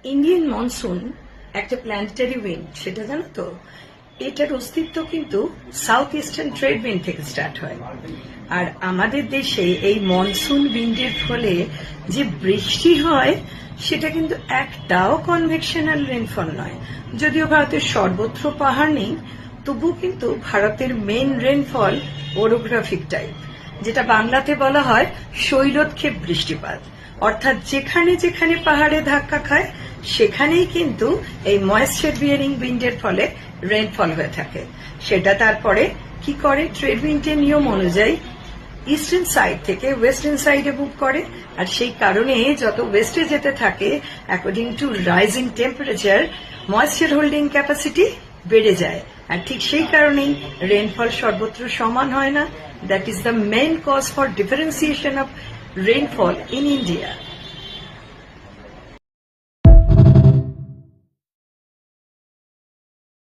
Indian monsoon একটা planetary wind, সেটা জানো তো? এটার অস্তিত্ব কিন্তু সাউথ ইস্টার্ন ট্রেড উইন্ড থেকে স্টার্ট হয়। আর আমাদের দেশে এই মনসুন উইন্ডের ফলে যে বৃষ্টি হয় সেটা কিন্তু একটাও কনভেকশনাল রেনফল নয়। যদিও ভারতের সর্বত্র পাহাড় নেই, তবু কিন্তু ভারতের মেন রেনফল ওরোগ্রাফিক টাইপ, যেটা বাংলাতে বলা হয় শৈলোৎক্ষেপ বৃষ্টিপাত। অর্থাৎ যেখানে যেখানে পাহাড়ে ধাক্কা খায় সেখানেই কিন্তু এই ময়েশ্চার বিয়ারিং উইন্ডের ফলে রেনফল হয়ে থাকে। সেটা তারপরে কি করে, ট্রেড উইন্ডের নিয়ম অনুযায়ী ইস্টার্ন সাইড থেকে ওয়েস্টার্ন সাইডে মুভ করে, আর সেই কারণে যত ওয়েস্টে যেতে থাকে according to rising temperature moisture holding capacity বেড়ে যায়। আর ঠিক সেই কারণেই রেনফল সর্বত্র সমান হয় না। That is the main cause for differentiation of rainfall in India.